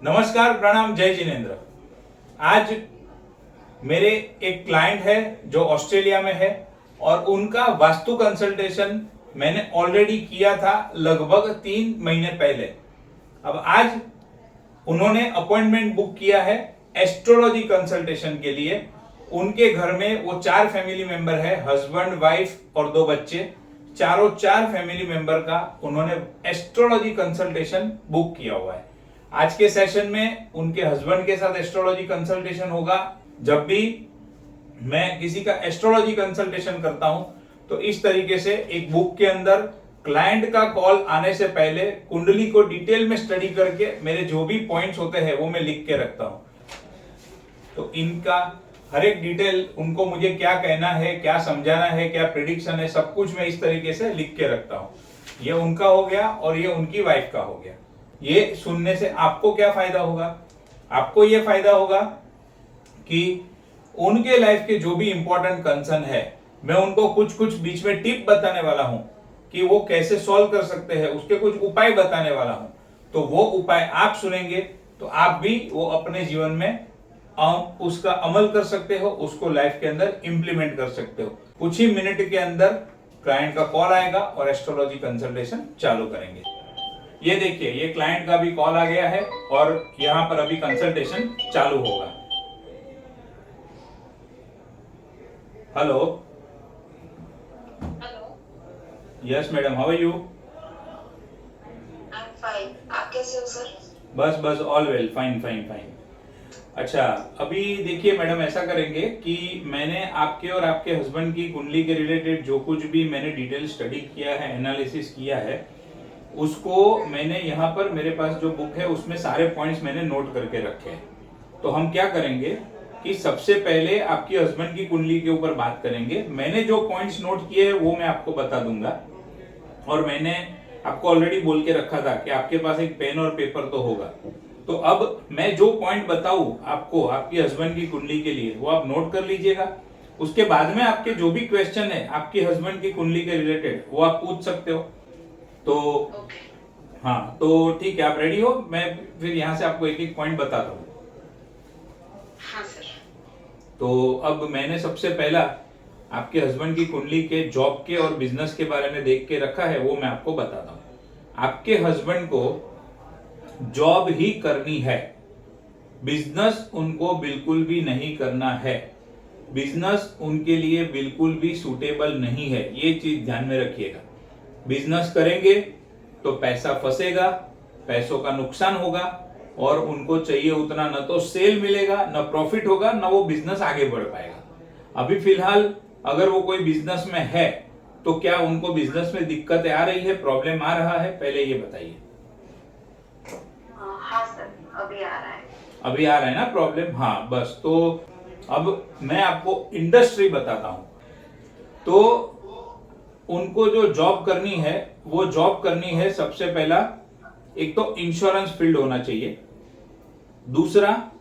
नमस्कार, प्रणाम, जय जिनेन्द्र। आज मेरे एक क्लाइंट है जो ऑस्ट्रेलिया में है और उनका वास्तु कंसल्टेशन मैंने ऑलरेडी किया था लगभग 3 महीने पहले। अब आज उन्होंने अपॉइंटमेंट बुक किया है एस्ट्रोलॉजी कंसल्टेशन के लिए। उनके घर में वो 4 फैमिली मेंबर है, हस्बैंड, वाइफ और 2 बच्चे। चारों 4 फैमिली मेंबर का उन्होंने एस्ट्रोलॉजी कंसल्टेशन बुक किया हुआ है। आज के सेशन में उनके हस्बैंड के साथ एस्ट्रोलॉजी कंसल्टेशन होगा। जब भी मैं किसी का एस्ट्रोलॉजी कंसल्टेशन करता हूं तो इस तरीके से एक बुक के अंदर क्लाइंट का कॉल आने से पहले कुंडली को डिटेल में स्टडी करके मेरे जो भी पॉइंट्स होते हैं वो मैं लिख के रखता हूं। तो इनका हर एक डिटेल, उनको मुझे क्या कहना है, क्या समझाना है, क्या प्रिडिक्शन है, सब कुछ मैं इस तरीके से लिख के रखता हूं। ये उनका हो गया और ये उनकी वाइफ का हो गया। ये सुनने से आपको क्या फायदा होगा? आपको ये फायदा होगा कि उनके लाइफ के जो भी इंपॉर्टेंट कंसर्न है मैं उनको कुछ कुछ बीच में टिप बताने वाला हूं कि वो कैसे सॉल्व कर सकते हैं, उसके कुछ उपाय बताने वाला हूं। तो वो उपाय आप सुनेंगे तो आप भी वो अपने जीवन में उसका अमल कर सकते हो, उसको लाइफ के अंदर इंप्लीमेंट कर सकते हो। कुछ ही मिनट के अंदर क्लाइंट का कॉल आएगा और एस्ट्रोलॉजी कंसल्टेशन चालू करेंगे। ये देखिए, ये क्लाइंट का भी कॉल आ गया है और यहां पर अभी कंसल्टेशन चालू होगा। Hello. Hello. Yes madam, how are you? I am fine. आप कैसे हो सर? बस all well, fine fine fine. अच्छा, अभी देखिए मैडम, ऐसा करेंगे कि मैंने आपके और आपके हस्बैंड की कुंडली के रिलेटेड जो कुछ भी मैंने डिटेल स्टडी किया है, एनालिसिस किया है, उसको मैंने यहाँ पर मेरे पास जो बुक है उसमें सारे पॉइंट्स मैंने नोट करके रखे हैं। तो हम क्या करेंगे कि सबसे पहले आपकी हस्बैंड की कुंडली के ऊपर बात करेंगे। मैंने जो पॉइंट्स नोट किए हैं वो मैं आपको बता दूंगा और मैंने आपको ऑलरेडी बोल के रखा था कि आपके पास एक पेन और पेपर तो होगा। तो अब मैं जो पॉइंट बताऊं आपको आपकी हस्बैंड की कुंडली के लिए वो आप नोट कर लीजिएगा। उसके बाद में आपके जो भी क्वेश्चन है आपकी हस्बैंड की कुंडली के रिलेटेड वो आप पूछ सकते हो। तो हाँ, तो ठीक है, आप रेडी हो? मैं फिर यहाँ से आपको एक एक पॉइंट बताता हूँ। हाँ सर। तो अब मैंने सबसे पहला आपके हस्बैंड की कुंडली के जॉब के और बिजनेस के बारे में देख के रखा है, वो मैं आपको बताता हूँ। आपके हस्बैंड को जॉब ही करनी है, बिजनेस उनको बिल्कुल भी नहीं करना है। बिजनेस उनके लिए बिल्कुल भी सूटेबल नहीं है, ये चीज ध्यान में रखिएगा। बिजनेस करेंगे तो पैसा फंसेगा, पैसों का नुकसान होगा और उनको चाहिए उतना न तो सेल मिलेगा, न प्रॉफिट होगा, न वो बिजनेस आगे बढ़ पाएगा। अभी फिलहाल अगर वो कोई बिजनेस में है तो क्या उनको बिजनेस में दिक्कतें आ रही है, प्रॉब्लम आ रहा है? पहले ये बताइए। हाँ सर, अभी आ रहा है। अभी आ रहा है ना प्रॉब्लम? हाँ, बस। तो अब मैं आपको इंडस्ट्री बताता हूं। तो उनको जो जॉब करनी है वो जॉब करनी है, सबसे पहला एक तो इंश्योरेंस फील्ड होना चाहिए, दूसरा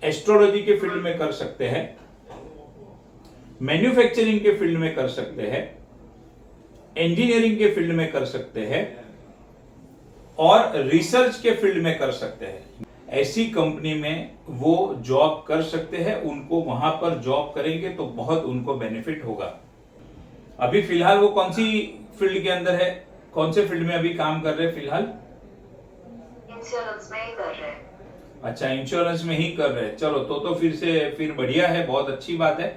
एस्ट्रोलॉजी के फील्ड में कर सकते हैं, मैन्युफैक्चरिंग के फील्ड में कर सकते हैं, इंजीनियरिंग के फील्ड में कर सकते हैं और रिसर्च के फील्ड में कर सकते हैं। ऐसी कंपनी में वो जॉब कर सकते हैं। उनको वहां पर जॉब करेंगे तो बहुत उनको बेनिफिट होगा। अभी फिलहाल वो कौन सी फील्ड के अंदर है, कौन से फील्ड में अभी काम कर रहे हैं फिलहाल? इंश्योरेंस में ही कर रहे हैं। अच्छा, इंश्योरेंस में ही कर रहे हैं। चलो, तो फिर बढ़िया है, बहुत अच्छी बात है।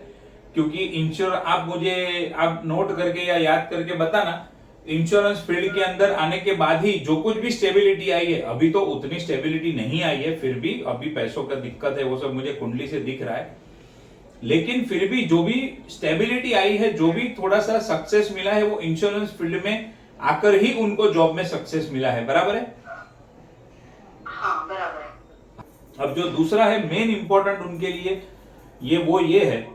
क्योंकि आप नोट करके या याद करके बताना, इंश्योरेंस फील्ड के अंदर आने के बाद ही जो कुछ भी स्टेबिलिटी आई है, अभी तो उतनी स्टेबिलिटी नहीं आई है, फिर भी अभी पैसों का दिक्कत है, वो सब मुझे कुंडली से दिख रहा है। लेकिन फिर भी जो भी स्टेबिलिटी आई है, जो भी थोड़ा सा सक्सेस मिला है, वो इंश्योरेंस फील्ड में आकर ही उनको जॉब में सक्सेस मिला है। बराबर है? हाँ, बराबर है। अब जो दूसरा है मेन इंपॉर्टेंट उनके लिए, ये है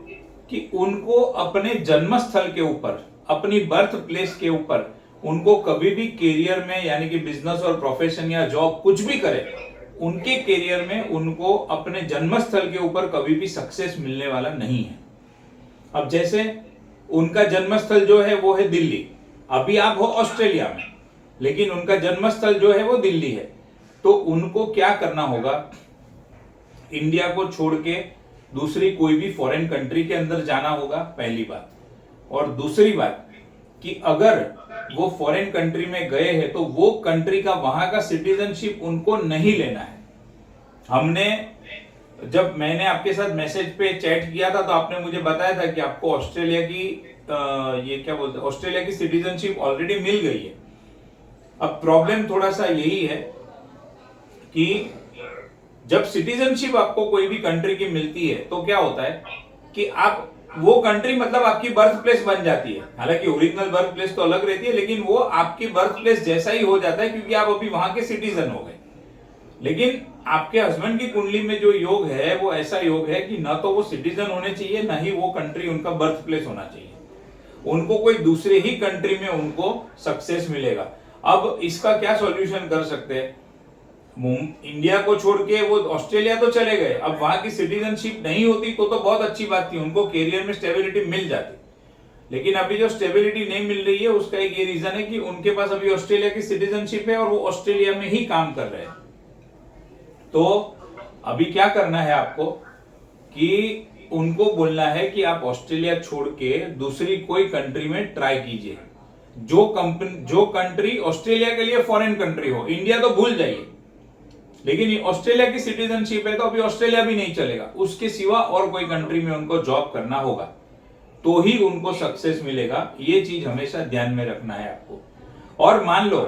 कि उनको अपने जन्म स्थल के ऊपर, अपनी बर्थ प्लेस के ऊपर, उनको कभी भी करियर में, यानी कि बिजनेस और प्रोफेशन या जॉब कुछ भी करे, उनके करियर में उनको अपने जन्मस्थल के ऊपर कभी भी सक्सेस मिलने वाला नहीं है। अब जैसे उनका जन्मस्थल जो है वो है दिल्ली, अभी आप हो ऑस्ट्रेलिया में, लेकिन उनका जन्मस्थल जो है वो दिल्ली है। तो उनको क्या करना होगा, इंडिया को छोड़ के दूसरी कोई भी फॉरेन कंट्री के अंदर जाना होगा, पहली बात। और दूसरी बात कि अगर वो फॉरेन कंट्री में गए हैं तो वो कंट्री का वहां का सिटीजनशिप उनको नहीं लेना है। हमने जब मैंने आपके साथ मैसेज पे चैट किया था तो आपने मुझे बताया था कि आपको ऑस्ट्रेलिया की ये क्या बोलते हैं, ऑस्ट्रेलिया की सिटीजनशिप ऑलरेडी मिल गई है। अब प्रॉब्लम थोड़ा सा यही है कि जब सिटीजनशिप आपको कोई भी कंट्री की मिलती है तो क्या होता है कि आप वो कंट्री मतलब आपकी बर्थ प्लेस बन जाती है। हालांकि ओरिजिनल बर्थ प्लेस तो अलग रहती है, लेकिन वो आपकी बर्थ प्लेस जैसा ही हो जाता है क्योंकि आप अभी वहां के सिटीजन हो गए। लेकिन आपके हस्बैंड की कुंडली में जो योग है वो ऐसा योग है कि ना तो वो सिटीजन होने चाहिए, ना ही वो कंट्री उनका बर्थ प्लेस होना चाहिए। उनको कोई दूसरे ही कंट्री में उनको सक्सेस मिलेगा। अब इसका क्या सॉल्यूशन कर सकते हैं, इंडिया को छोड़ के वो ऑस्ट्रेलिया तो चले गए, अब वहां की सिटीजनशिप नहीं होती तो बहुत अच्छी बात थी, उनको कैरियर में स्टेबिलिटी मिल जाती। लेकिन अभी जो स्टेबिलिटी नहीं मिल रही है उसका एक ये रीजन है कि उनके पास अभी ऑस्ट्रेलिया की सिटीजनशिप है और वो ऑस्ट्रेलिया में ही काम कर रहे हैं। तो अभी क्या करना है आपको कि उनको बोलना है कि आप ऑस्ट्रेलिया छोड़ के दूसरी कोई कंट्री में ट्राई कीजिए, जो कंट्री ऑस्ट्रेलिया के लिए फॉरेन कंट्री हो। इंडिया तो भूल जाइए, लेकिन ऑस्ट्रेलिया की सिटीजनशिप है तो अभी ऑस्ट्रेलिया भी नहीं चलेगा, उसके सिवा और कोई कंट्री में उनको जॉब करना होगा तो ही उनको सक्सेस मिलेगा। ये चीज हमेशा ध्यान में रखना है आपको। और मान लो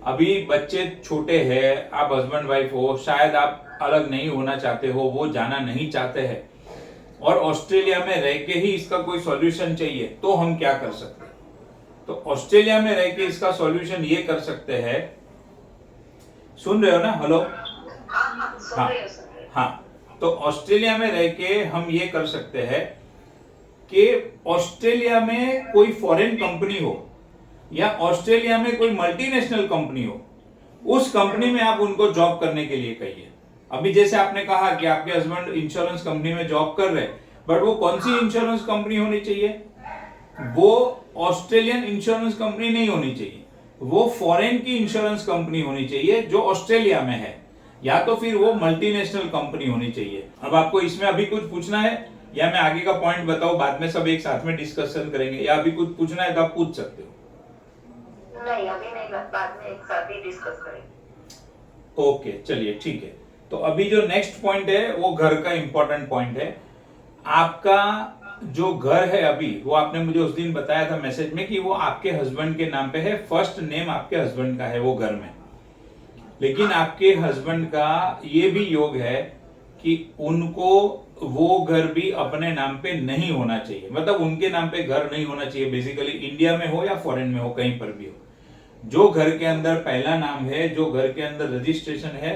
अभी बच्चे छोटे हैं, आप हस्बैंड वाइफ हो, शायद आप अलग नहीं होना चाहते हो, वो जाना नहीं चाहते हैं और ऑस्ट्रेलिया में रह के ही इसका कोई सॉल्यूशन चाहिए, तो हम क्या कर सकते हैं। तो ऑस्ट्रेलिया में रह के इसका सॉल्यूशन ये कर सकते हैं, सुन रहे हो ना, हेलो? हाँ, तो ऑस्ट्रेलिया में रह के हम ये कर सकते हैं कि ऑस्ट्रेलिया में कोई फॉरेन कंपनी हो या ऑस्ट्रेलिया में कोई मल्टीनेशनल कंपनी हो, उस कंपनी में आप उनको जॉब करने के लिए कहिए। अभी जैसे आपने कहा कि आपके हस्बैंड इंश्योरेंस कंपनी में जॉब कर रहे हैं, बट वो कौन सी इंश्योरेंस कंपनी होनी चाहिए, वो ऑस्ट्रेलियन इंश्योरेंस कंपनी नहीं होनी चाहिए, वो फॉरेन की इंश्योरेंस कंपनी होनी चाहिए जो ऑस्ट्रेलिया में है, या तो फिर वो मल्टीनेशनल कंपनी होनी चाहिए। अब आपको इसमें अभी कुछ पूछना है या मैं आगे का पॉइंट बताऊं, बाद में सब एक साथ में डिस्कशन करेंगे, या अभी कुछ पूछना है तो आप पूछ सकते हो। नहीं, अभी नहीं, बाद में एक साथ ही डिस्कस करेंगे। ओके, चलिए ठीक है। तो अभी जो नेक्स्ट पॉइंट है वो घर का इंपॉर्टेंट पॉइंट है। आपका जो घर है अभी, वो आपने मुझे उस दिन बताया था मैसेज में कि वो आपके हस्बैंड के नाम पे है, फर्स्ट नेम आपके हस्बैंड का है वो घर में। लेकिन आपके हस्बैंड का ये भी योग है कि उनको वो घर भी अपने नाम पे नहीं होना चाहिए, मतलब उनके नाम पे घर नहीं होना चाहिए। बेसिकली इंडिया में हो या फॉरेन में हो, कहीं पर भी हो, जो घर के अंदर पहला नाम है, जो घर के अंदर रजिस्ट्रेशन है,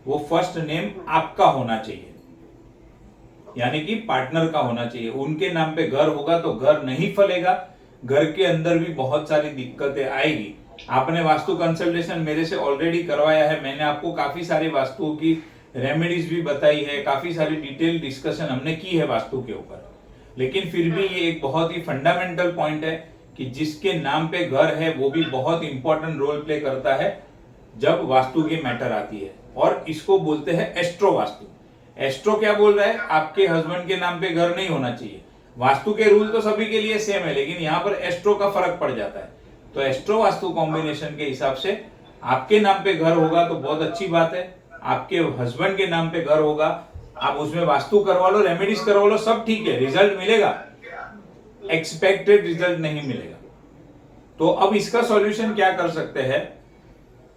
वो फर्स्ट नेम आपका होना चाहिए, यानी कि पार्टनर का होना चाहिए। उनके नाम पे घर होगा तो घर नहीं फलेगा, घर के अंदर भी बहुत सारी दिक्कतें आएगी। आपने वास्तु कंसल्टेशन मेरे से ऑलरेडी करवाया है, मैंने आपको काफी सारी वास्तुओं की रेमेडीज भी बताई है, काफी सारी डिटेल डिस्कशन हमने की है वास्तु के ऊपर। लेकिन फिर भी ये एक बहुत ही फंडामेंटल पॉइंट है कि जिसके नाम पे घर है वो भी बहुत इंपॉर्टेंट रोल प्ले करता है जब वास्तु की मैटर आती है, और इसको बोलते हैं एस्ट्रो वास्तु। एस्ट्रो क्या बोल रहा है, आपके हस्बैंड के नाम पे घर नहीं होना चाहिए। वास्तु के रूल तो सभी के लिए सेम है, लेकिन यहाँ पर एस्ट्रो का फर्क पड़ जाता है। तो एस्ट्रो वास्तु कॉम्बिनेशन के हिसाब से आपके नाम पे घर होगा तो बहुत अच्छी बात है, आपके हस्बैंड के नाम पे घर होगा, आप उसमें वास्तु करवा लो, रेमेडीज करवा लो, सब ठीक है, रिजल्ट मिलेगा, एक्सपेक्टेड रिजल्ट नहीं मिलेगा। तो अब इसका सॉल्यूशन क्या कर सकते हैं।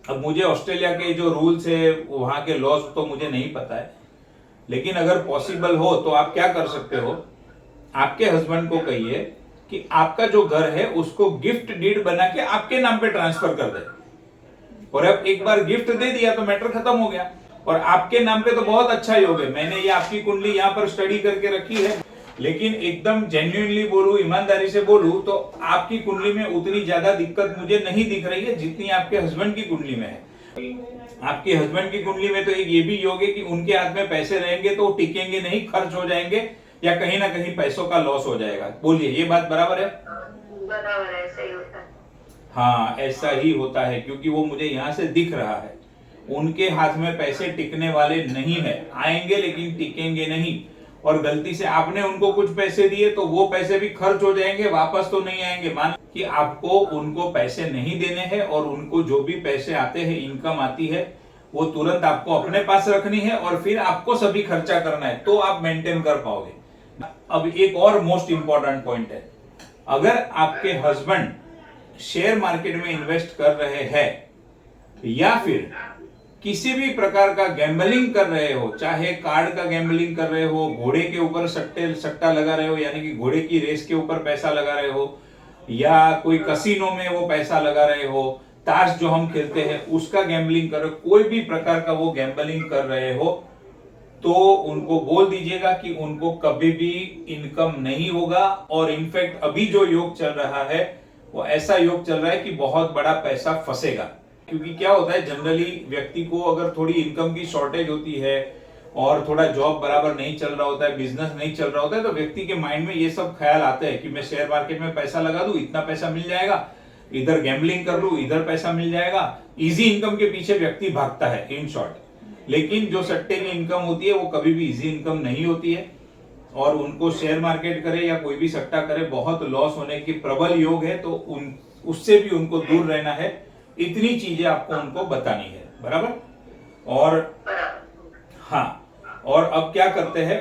अब मुझे ऑस्ट्रेलिया के जो रूल्स है, वहां के लॉज तो मुझे नहीं पता है, लेकिन अगर पॉसिबल हो तो आप क्या कर सकते हो, आपके हस्बैंड को कहिए कि आपका जो घर है उसको गिफ्ट डीड बना के आपके नाम पे ट्रांसफर कर दे, और अब एक बार गिफ्ट दे दिया तो मैटर खत्म हो गया। और आपके नाम पे तो बहुत अच्छा योग है, मैंने ये आपकी कुंडली यहाँ पर स्टडी करके रखी है, लेकिन एकदम जेन्युइनली बोलूं, ईमानदारी से बोलूं तो आपकी कुंडली में उतनी ज्यादा दिक्कत मुझे नहीं दिख रही है जितनी आपके हस्बैंड की कुंडली में है। आपके हस्बैंड की कुंडली में तो एक ये भी योग है कि उनके हाथ में पैसे रहेंगे तो टिकेंगे नहीं, खर्च हो जाएंगे या कहीं ना कहीं पैसों का लॉस हो जाएगा। बोलिए, ये बात बराबर है? बराबर है, ऐसा ही होता है। हाँ, ऐसा ही होता है, क्योंकि वो मुझे यहाँ से दिख रहा है। उनके हाथ में पैसे टिकने वाले नहीं है, आएंगे लेकिन टिकेंगे नहीं। और गलती से आपने उनको कुछ पैसे दिए तो वो पैसे भी खर्च हो जाएंगे, वापस तो नहीं आएंगे। मान कि आपको उनको पैसे नहीं देने हैं और उनको जो भी पैसे आते हैं, इनकम आती है, वो तुरंत आपको अपने पास रखनी है और फिर आपको सभी खर्चा करना है, तो आप मेंटेन कर पाओगे। अब एक और मोस्ट इंपॉर्टेंट पॉइंट है, अगर आपके हस्बैंड शेयर मार्केट में इन्वेस्ट कर रहे हैं या फिर किसी भी प्रकार का गैम्बलिंग कर रहे हो, चाहे कार्ड का गैम्बलिंग कर रहे हो, घोड़े के ऊपर सट्टा लगा रहे हो, यानी कि घोड़े की रेस के ऊपर पैसा लगा रहे हो, या कोई कसिनो में वो पैसा लगा रहे हो, ताश जो हम खेलते हैं उसका गैम्बलिंग कर रहे हो, कोई भी प्रकार का वो गैम्बलिंग कर रहे हो, तो उनको बोल दीजिएगा कि उनको कभी भी इनकम नहीं होगा। और इनफैक्ट अभी जो योग चल रहा है वो ऐसा योग चल रहा है कि बहुत बड़ा पैसा फंसेगा। क्योंकि क्या होता है, जनरली व्यक्ति को अगर थोड़ी इनकम की शॉर्टेज होती है और थोड़ा जॉब बराबर नहीं चल रहा होता है, बिजनेस नहीं चल रहा होता है, तो व्यक्ति के माइंड में ये सब ख्याल आते हैं कि मैं शेयर मार्केट में पैसा लगा दूं, इतना पैसा मिल जाएगा, इधर गैम्बलिंग कर लूं, इधर पैसा मिल जाएगा। इजी इनकम के पीछे व्यक्ति भागता है इन शॉर्ट। लेकिन जो सट्टे की इनकम होती है वो कभी भी इजी इनकम नहीं होती है, और उनको शेयर मार्केट करे या कोई भी सट्टा करे, बहुत लॉस होने की प्रबल योग है। तो उससे भी उनको दूर रहना है। इतनी चीजें आपको उनको बतानी है, बराबर। और हाँ, और अब क्या करते हैं,